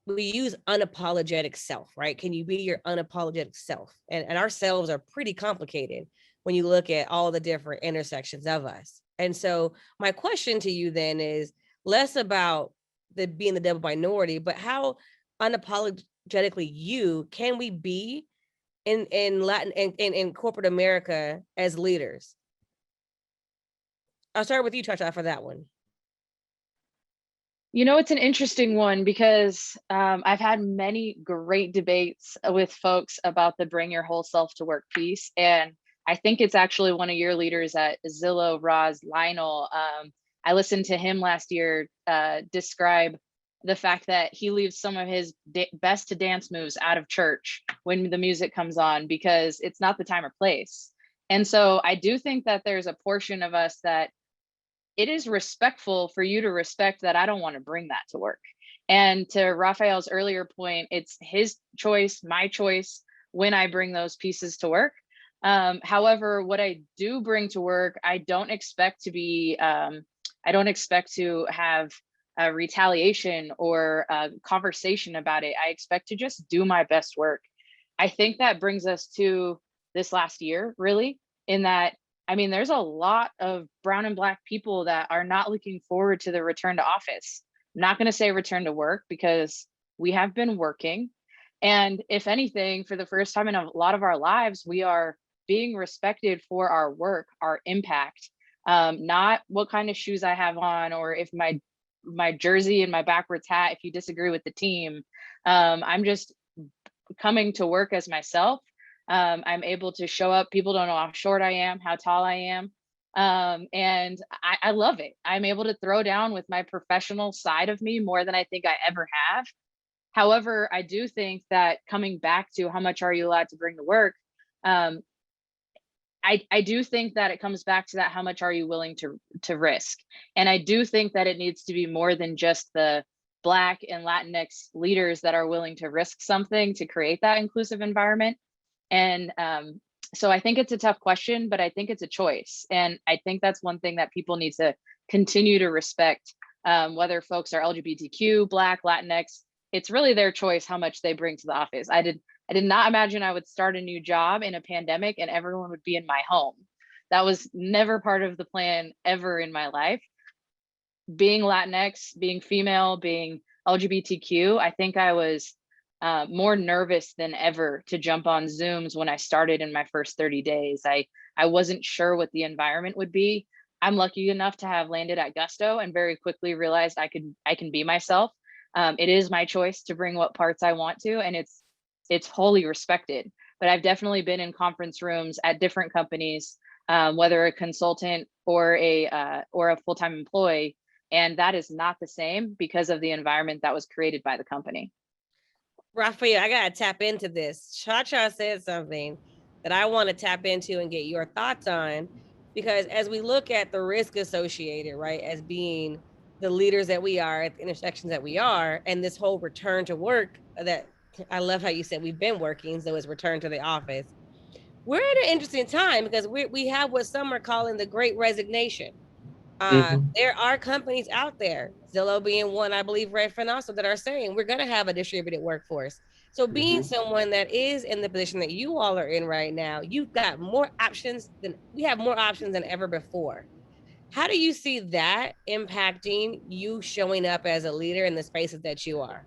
we use unapologetic self, right? Can you be your unapologetic self? And our selves are pretty complicated when you look at all the different intersections of us. And so my question to you then is less about the being the double minority, but how unapologetically you can we be in Latin in corporate America as leaders? I'll start with you, Chacha, for that one. You know, it's an interesting one because I've had many great debates with folks about the bring your whole self to work piece. And I think it's actually one of your leaders at Zillow, Roz Lionel. I listened to him last year describe the fact that he leaves some of his best to dance moves out of church when the music comes on because it's not the time or place. And so I do think that there's a portion of us that it is respectful for you to respect that I don't want to bring that to work. And to Rafael's earlier point, it's his choice, my choice when I bring those pieces to work. However, what I do bring to work, I don't expect to be, I don't expect to have a retaliation or a conversation about it. I expect to just do my best work. I think that brings us to this last year, really, in that I mean, there's a lot of brown and Black people that are not looking forward to the return to office. I'm not going to say return to work because we have been working. And if anything, for the first time in a lot of our lives, we are being respected for our work, our impact, not what kind of shoes I have on or if my jersey and my backwards hat, if you disagree with the team. I'm just coming to work as myself. I'm able to show up. People don't know how short I am, how tall I am. And I love it. I'm able to throw down with my professional side of me more than I think I ever have. However, I do think that coming back to how much are you allowed to bring to work, I do think that it comes back to that, how much are you willing to risk? And I do think that it needs to be more than just the Black and Latinx leaders that are willing to risk something to create that inclusive environment. And so I think it's a tough question, but I think it's a choice. And I think that's one thing that people need to continue to respect, whether folks are LGBTQ, Black, Latinx, it's really their choice how much they bring to the office. I did not imagine I would start a new job in a pandemic and everyone would be in my home. That was never part of the plan ever in my life. Being Latinx, being female, being LGBTQ, I think I was more nervous than ever to jump on Zooms when I started in my first 30 days. I wasn't sure what the environment would be. I'm lucky enough to have landed at Gusto and very quickly realized I can be myself. It is my choice to bring what parts I want to, and it's wholly respected. But I've definitely been in conference rooms at different companies, whether a consultant or a full-time employee, and that is not the same because of the environment that was created by the company. Rafael, I gotta tap into this. Chacha said something that I want to tap into and get your thoughts on, because as we look at the risk associated, right, as being the leaders that we are at the intersections that we are, and this whole return to work that I love how you said we've been working, so it's return to the office. We're at an interesting time because we have what some are calling the Great Resignation. There are companies out there, Zillow being one, I believe Redfin also, that are saying we're going to have a distributed workforce. So being someone that is in the position that you all are in right now, you've got more options than we have more options than ever before. How do you see that impacting you showing up as a leader in the spaces that you are?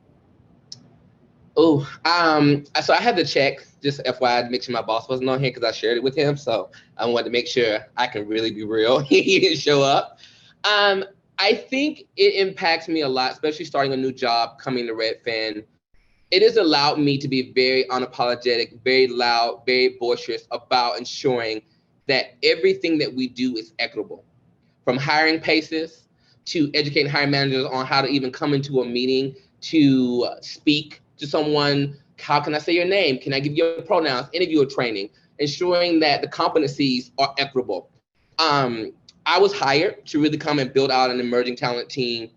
Oh, so I had to check, just FYI, to make sure my boss wasn't on here because I shared it with him. So I wanted to make sure I can really be real. He didn't show up. I think it impacts me a lot, especially starting a new job, coming to Redfin. It has allowed me to be very unapologetic, very loud, very boisterous about ensuring that everything that we do is equitable. From hiring paces to educating hiring managers on how to even come into a meeting to speak to someone. How can I say your name? Can I give you pronouns? Interviewer training, ensuring that the competencies are equitable. I was hired to really come and build out an emerging talent team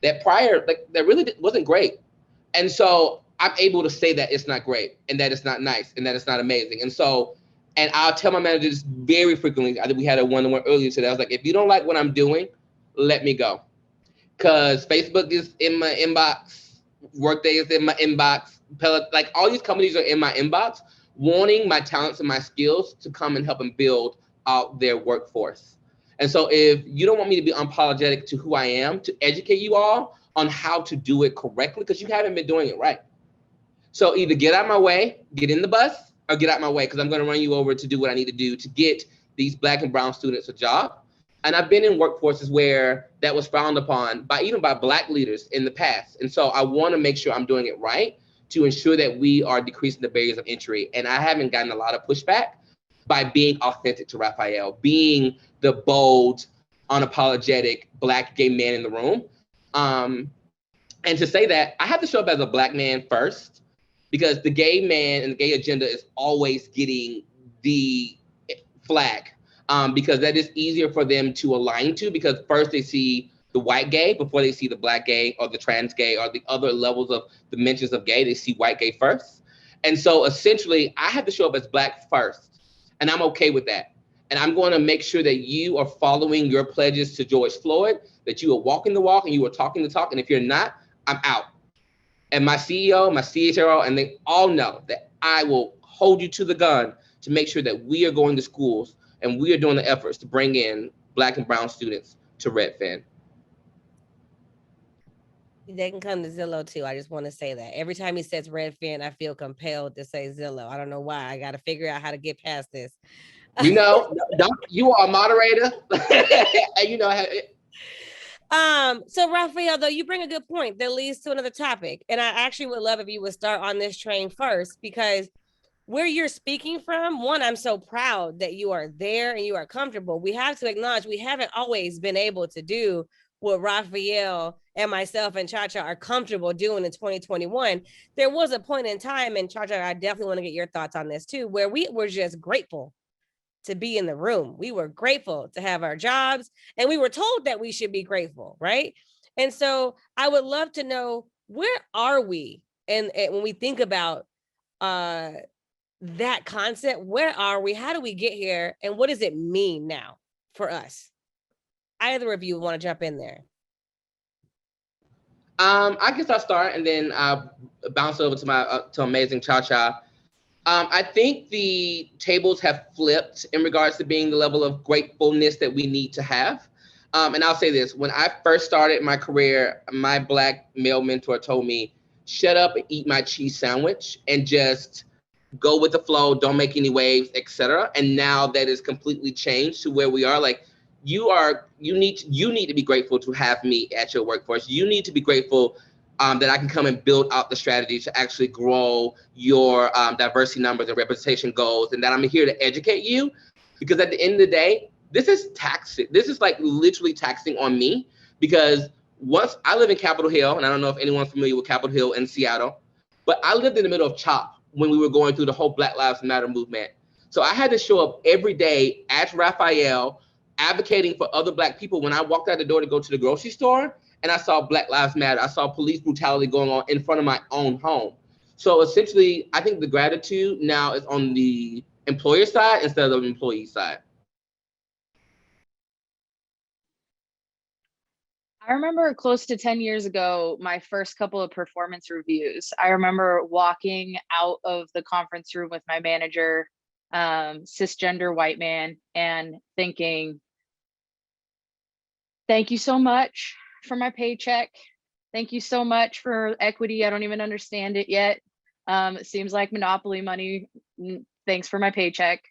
that that really wasn't great. And so I'm able to say that it's not great and that it's not nice and that it's not amazing. And I'll tell my managers very frequently. I think we had a one-on-one earlier today. I was like, if you don't like what I'm doing, let me go. Because Facebook is in my inbox Workday is in my inbox. Like all these companies are in my inbox, wanting my talents and my skills to come and help them build out their workforce. And so if you don't want me to be unapologetic to who I am, to educate you all on how to do it correctly, because you haven't been doing it right. So either get out of my way, get in the bus, or get out of my way, because I'm going to run you over to do what I need to do to get these Black and brown students a job. And I've been in workforces where that was frowned upon by even by Black leaders in the past. And so I want to make sure I'm doing it right to ensure that we are decreasing the barriers of entry. And I haven't gotten a lot of pushback by being authentic to Rafael, being the bold, unapologetic Black gay man in the room. And to say that, I have to show up as a Black man first, because the gay man and the gay agenda is always getting the flag, because that is easier for them to align to, because first they see the white gay before they see the Black gay or the trans gay or the other levels of dimensions of gay. They see white gay first. And so essentially, I have to show up as Black first, and I'm okay with that. And I'm going to make sure that you are following your pledges to George Floyd, that you are walking the walk and you are talking the talk. And if you're not, I'm out. And my CEO, my CHRO, and they all know that I will hold you to the gun to make sure that we are going to schools and we are doing the efforts to bring in Black and brown students to Redfin. They can come to Zillow too. I just want to say that every time he says Redfin, I feel compelled to say Zillow. I don't know why. I got to figure out how to get past this. You know, you are a moderator. And you know, so Rafael, though, you bring a good point that leads to another topic. And I actually would love if you would start on this train first, because where you're speaking from, one, I'm so proud that you are there and you are comfortable. We have to acknowledge we haven't always been able to do what Rafael and myself and Cha-Cha are comfortable doing in 2021. There was a point in time, and Cha-Cha, I definitely want to get your thoughts on this too, where we were just grateful to be in the room. We were grateful to have our jobs, and we were told that we should be grateful, right? And so I would love to know, where are we? And when we think about that concept, where are we? How do we get here? And what does it mean now for us? Either of you want to jump in there? I guess I'll start and then I'll bounce over to my to amazing Cha-Cha. I think the tables have flipped in regards to being the level of gratefulness that we need to have. And I'll say this, when I first started my career, my Black male mentor told me, shut up and eat my cheese sandwich and just go with the flow, don't make any waves, etc. And now that is completely changed to where we are. Like, you need to be grateful to have me at your workforce. You need to be grateful that I can come and build out the strategy to actually grow your diversity numbers and representation goals, and that I'm here to educate you, because at the end of the day, this is taxing. This is like literally taxing on me, because once I live in Capitol Hill, and I don't know if anyone's familiar with Capitol Hill in Seattle, but I lived in the middle of CHOP when we were going through the whole Black Lives Matter movement. So I had to show up every day as Rafael, advocating for other Black people. When I walked out the door to go to the grocery store and I saw Black Lives Matter, I saw police brutality going on in front of my own home. So essentially, I think the gratitude now is on the employer side instead of the employee side. I remember close to 10 years ago, my first couple of performance reviews. I remember walking out of the conference room with my manager, cisgender white man, and thinking, thank you so much for my paycheck. Thank you so much for equity. I don't even understand it yet. It seems like monopoly money. Thanks for my paycheck.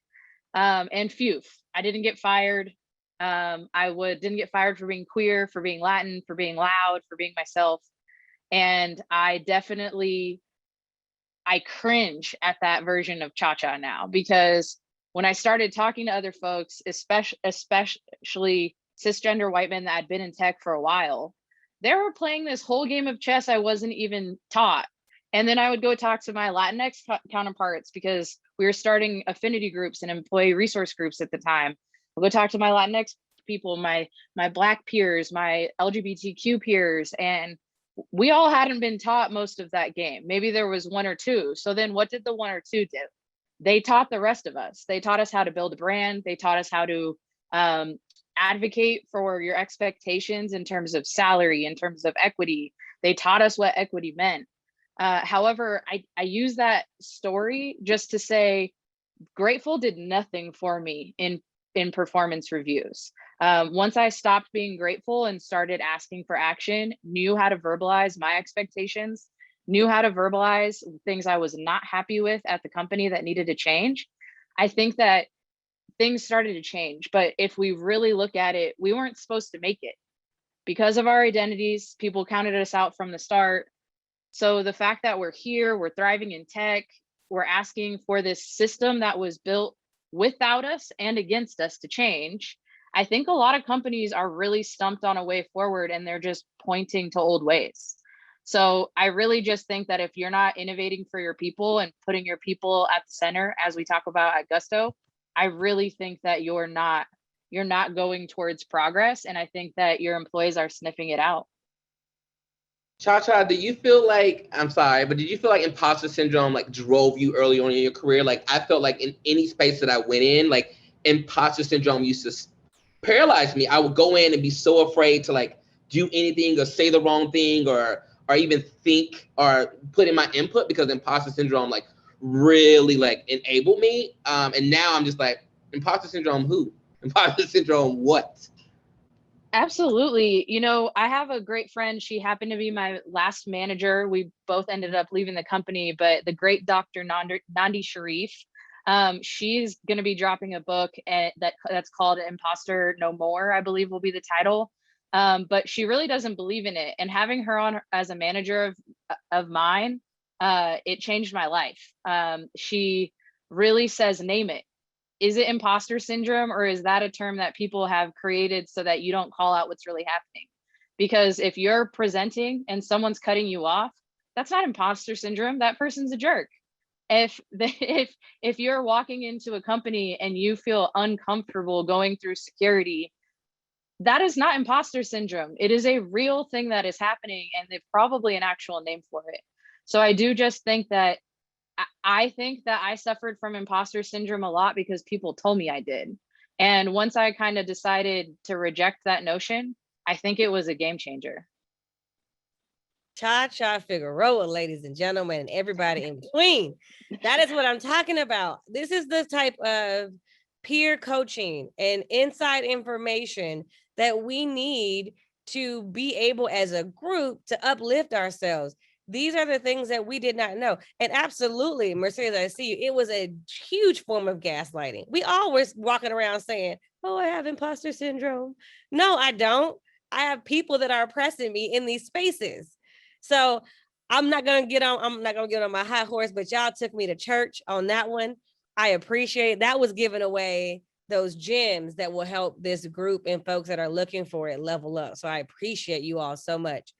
And phew, I didn't get fired. Didn't get fired for being queer, for being Latin, for being loud, for being myself. And I cringe at that version of Cha-Cha now, because when I started talking to other folks, especially cisgender white men that had been in tech for a while, they were playing this whole game of chess I wasn't even taught. And then I would go talk to my Latinx counterparts, because we were starting affinity groups and employee resource groups at the time. I'll go talk to my Latinx people, my Black peers, my LGBTQ peers, and we all hadn't been taught most of that game. Maybe there was one or two. So then what did the one or two do? They taught the rest of us. They taught us how to build a brand. They taught us how to advocate for your expectations in terms of salary, in terms of equity, They taught us what equity meant. However, I use that story just to say Grateful did nothing for me in performance reviews. Once I stopped being grateful and started asking for action, knew how to verbalize my expectations, knew how to verbalize things I was not happy with at the company that needed to change, I think that things started to change. But if we really look at it, we weren't supposed to make it. Because of our identities, people counted us out from the start. So the fact that we're here, we're thriving in tech, we're asking for this system that was built without us and against us to change. I think a lot of companies are really stumped on a way forward and they're just pointing to old ways. So I really just think that if you're not innovating for your people and putting your people at the center, as we talk about at Gusto, I really think that you're not going towards progress. And I think that your employees are sniffing it out. Cha-Cha, do you feel like, I'm sorry, but did you feel like imposter syndrome like drove you early on in your career? Like I felt like in any space that I went in, like imposter syndrome used to paralyze me. I would go in and be so afraid to like do anything or say the wrong thing or even think or put in my input because imposter syndrome like really like enabled me. And now I'm just like, imposter syndrome who? Imposter syndrome what? Absolutely. You know, I have a great friend. She happened to be my last manager. We both ended up leaving the company, but the great Dr. Nandi Sharif, she's going to be dropping a book that's called Imposter No More, I believe will be the title. But she really doesn't believe in it. And having her on as a manager of mine, it changed my life. She really says, name it. Is it imposter syndrome, or is that a term that people have created so that you don't call out what's really happening? Because if you're presenting and someone's cutting you off, that's not imposter syndrome. That person's a jerk. If you're walking into a company and you feel uncomfortable going through security, that is not imposter syndrome. It is a real thing that is happening, and there's probably an actual name for it. So I do just think that I think that I suffered from imposter syndrome a lot because people told me I did. And once I kind of decided to reject that notion, I think it was a game changer. Cha-Cha Figueroa, ladies and gentlemen, and everybody in between. That is what I'm talking about. This is the type of peer coaching and inside information that we need to be able as a group to uplift ourselves. These are the things that we did not know. And absolutely, Mercedes, I see you. It was a huge form of gaslighting. We all were walking around saying, oh, I have imposter syndrome. No, I don't. I have people that are oppressing me in these spaces. So I'm not gonna get on my high horse, but y'all took me to church on that one. I appreciate that was giving away those gems that will help this group and folks that are looking for it level up. So I appreciate you all so much.